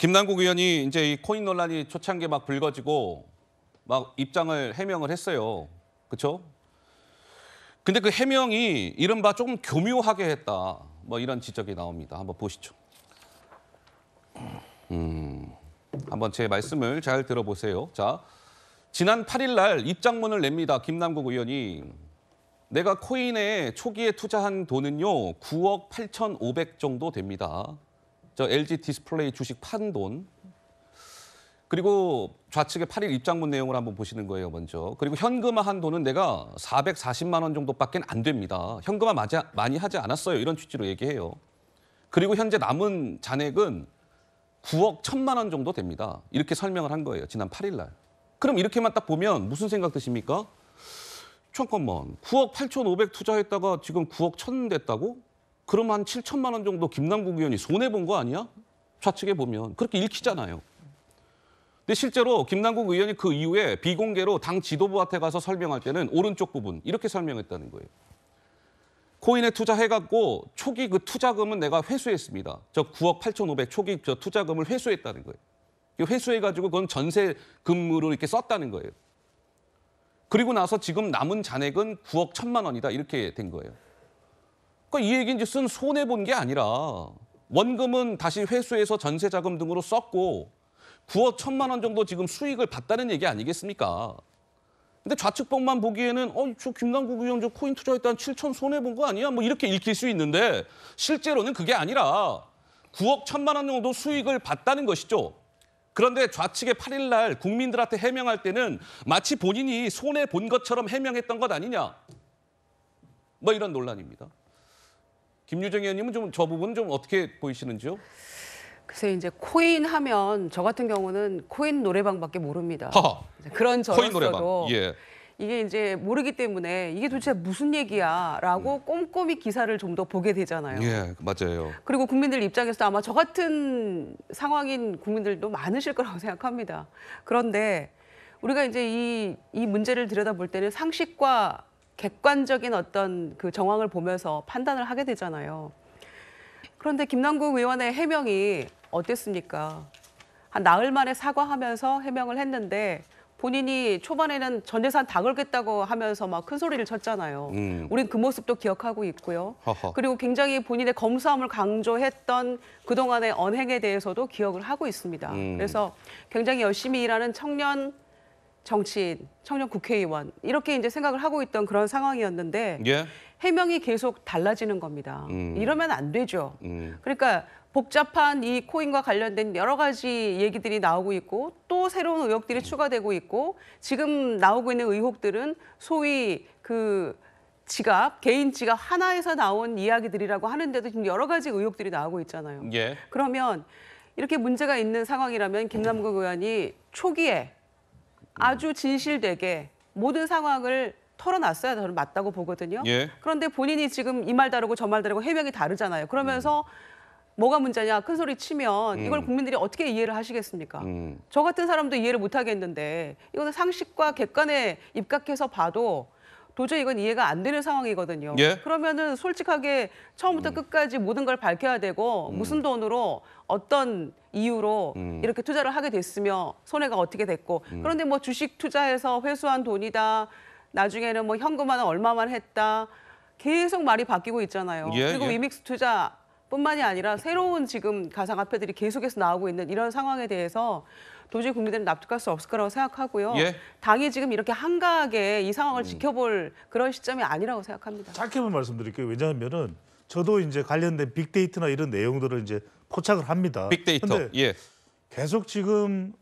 김남국 의원이 이제 이 코인 논란이 초창기에 막 불거지고 막 입장을 해명을 했어요. 그렇죠? 근데 그 해명이 이른바 조금 교묘하게 했다. 뭐 이런 지적이 나옵니다. 한번 보시죠. 한번 제 말씀을 잘 들어보세요. 자, 지난 8일 날 입장문을 냅니다. 김남국 의원이. 내가 코인에 초기에 투자한 돈은요. 9억 8,500 정도 됩니다. 저 LG 디스플레이 주식 판 돈. 그리고 좌측에 8일 입장문 내용을 한번 보시는 거예요, 먼저. 그리고 현금화한 돈은 내가 440만 원 정도밖에 안 됩니다. 현금화 많이 하지 않았어요. 이런 취지로 얘기해요. 그리고 현재 남은 잔액은 9억 1천만 원 정도 됩니다. 이렇게 설명을 한 거예요, 지난 8일 날. 그럼 이렇게만 딱 보면 무슨 생각 드십니까? 잠깐만, 9억 8,500 투자했다가 지금 9억 1천 됐다고? 그럼 한 7천만 원 정도 김남국 의원이 손해본 거 아니야? 좌측에 보면. 그렇게 읽히잖아요. 근데 실제로 김남국 의원이 그 이후에 비공개로 당 지도부한테 가서 설명할 때는 오른쪽 부분 이렇게 설명했다는 거예요. 코인에 투자해갖고 초기 그 투자금은 내가 회수했습니다. 저 9억 8,500 초기 저 투자금을 회수했다는 거예요. 회수해가지고 그건 전세금으로 이렇게 썼다는 거예요. 그리고 나서 지금 남은 잔액은 9억 1천만 원이다 이렇게 된 거예요. 그러니까 이 얘기는 쓴 손해본 게 아니라 원금은 다시 회수해서 전세자금 등으로 썼고 9억 1천만 원 정도 지금 수익을 봤다는 얘기 아니겠습니까? 근데 좌측본만 보기에는 저 김남국 의원 저 코인 투자했다는 7천 손해본 거 아니야? 뭐 이렇게 읽힐 수 있는데 실제로는 그게 아니라 9억 1천만 원 정도 수익을 봤다는 것이죠. 그런데 좌측에 8일 날 국민들한테 해명할 때는 마치 본인이 손해본 것처럼 해명했던 것 아니냐. 뭐 이런 논란입니다. 김유정 의원님은 좀 저 부분 좀 어떻게 보이시는지요? 글쎄 이제 코인 하면 저 같은 경우는 코인 노래방밖에 모릅니다. 그런 코인 노래방. 저로서도 예. 이게 이제 모르기 때문에 이게 도대체 무슨 얘기야라고 꼼꼼히 기사를 좀 더 보게 되잖아요. 예, 맞아요. 그리고 국민들 입장에서 아마 저 같은 상황인 국민들도 많으실 거라고 생각합니다. 그런데 우리가 이제 이 문제를 들여다볼 때는 상식과 객관적인 어떤 그 정황을 보면서 판단을 하게 되잖아요. 그런데 김남국 의원의 해명이 어땠습니까? 한 나흘 만에 사과하면서 해명을 했는데 본인이 초반에는 전 재산 다 걸겠다고 하면서 막 큰 소리를 쳤잖아요. 우린 그 모습도 기억하고 있고요. 그리고 굉장히 본인의 검소함을 강조했던 그동안의 언행에 대해서도 기억을 하고 있습니다. 그래서 굉장히 열심히 일하는 청년 정치인, 청년 국회의원 이렇게 이제 생각을 하고 있던 그런 상황이었는데 예. 해명이 계속 달라지는 겁니다. 이러면 안 되죠. 그러니까 복잡한 이 코인과 관련된 여러 가지 얘기들이 나오고 있고 또 새로운 의혹들이 추가되고 있고 지금 나오고 있는 의혹들은 소위 그 지갑, 개인 지갑 하나에서 나온 이야기들이라고 하는데도 지금 여러 가지 의혹들이 나오고 있잖아요. 예. 그러면 이렇게 문제가 있는 상황이라면 김남국 의원이 초기에 아주 진실되게 모든 상황을 털어놨어야 저는 맞다고 보거든요. 예. 그런데 본인이 지금 이 말 다르고 저 말 다르고 해명이 다르잖아요. 그러면서 뭐가 문제냐 큰 소리 치면 이걸 국민들이 어떻게 이해를 하시겠습니까? 저 같은 사람도 이해를 못 하겠는데 이거는 상식과 객관에 입각해서 봐도 도저히 이건 이해가 안 되는 상황이거든요. 예? 그러면은 솔직하게 처음부터 끝까지 모든 걸 밝혀야 되고 무슨 돈으로 어떤 이유로 이렇게 투자를 하게 됐으며 손해가 어떻게 됐고 그런데 뭐 주식 투자해서 회수한 돈이다. 나중에는 뭐 현금화는 얼마만 했다. 계속 말이 바뀌고 있잖아요. 예, 그리고 예. 위믹스 투자뿐만이 아니라 새로운 지금 가상화폐들이 계속해서 나오고 있는 이런 상황에 대해서 도저히 국민들은 납득할 수 없을 거라고 생각하고요. 예. 당이 지금 이렇게 한가하게 이 상황을 지켜볼 그런 시점이 아니라고 생각합니다. 짧게만 말씀드릴게요. 왜냐하면은 저도 이제 관련된 빅데이터나 이런 내용들을 이제 포착을 합니다. 빅데이터. 근데 예. 계속 지금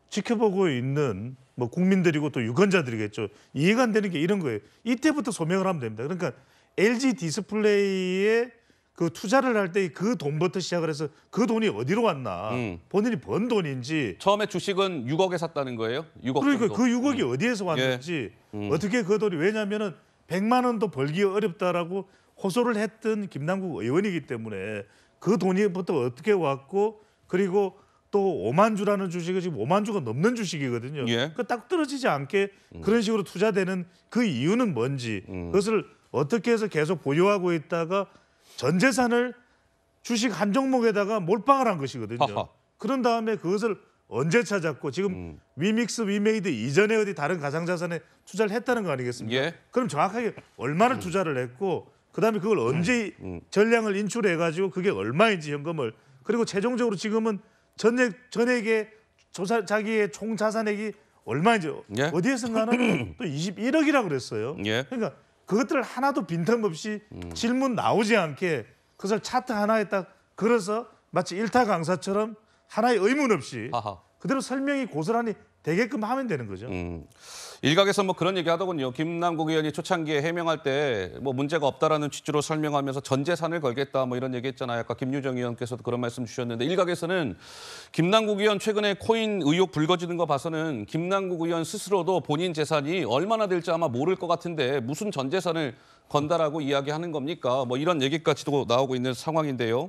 지켜보고 있는 뭐 국민들이고 또 유권자들이겠죠. 이해가 안 되는 게 이런 거예요. 이때부터 소명을 하면 됩니다. 그러니까 LG 디스플레이에 그 투자를 할 때 그 돈부터 시작을 해서 그 돈이 어디로 왔나, 본인이 번 돈인지. 처음에 주식은 6억에 샀다는 거예요? 6억 그러니까 정도. 그 6억이 어디에서 왔는지, 어떻게 그 돈이, 왜냐하면은 100만 원도 벌기 어렵다라고 호소를 했던 김남국 의원이기 때문에 그 돈이부터 어떻게 왔고, 그리고 또 5만 주라는 주식이 지금 5만 주가 넘는 주식이거든요. 예. 그 딱 떨어지지 않게 그런 식으로 투자되는 그 이유는 뭔지, 그것을 어떻게 해서 계속 보유하고 있다가 전 재산을 주식 한 종목에다가 몰빵을 한 것이거든요. 하하. 그런 다음에 그것을 언제 찾았고 지금 위믹스 위메이드 이전에 어디 다른 가상자산에 투자를 했다는 거 아니겠습니까? 예. 그럼 정확하게 얼마를 투자를 했고 그다음에 그걸 언제 전량을 인출해 가지고 그게 얼마인지 현금을 그리고 최종적으로 지금은 전액의 자기의 총 자산액이 얼마인지 예. 어디에선가는 또 21억이라고 그랬어요. 예. 그러니까 그것들을 하나도 빈틈없이 질문 나오지 않게 그것을 차트 하나에 딱 걸어서 마치 일타 강사처럼 하나의 의문 없이 하하. 그대로 설명이 고스란히 되게끔 하면 되는 거죠. 일각에서 뭐 그런 얘기 하더군요. 김남국 의원이 초창기에 해명할 때 뭐 문제가 없다라는 취지로 설명하면서 전 재산을 걸겠다 뭐 이런 얘기했잖아요. 아까 김유정 의원께서도 그런 말씀 주셨는데 일각에서는 김남국 의원 최근에 코인 의혹 불거지는 거 봐서는 김남국 의원 스스로도 본인 재산이 얼마나 될지 아마 모를 것 같은데 무슨 전 재산을 건다라고 이야기하는 겁니까? 뭐 이런 얘기까지도 나오고 있는 상황인데요.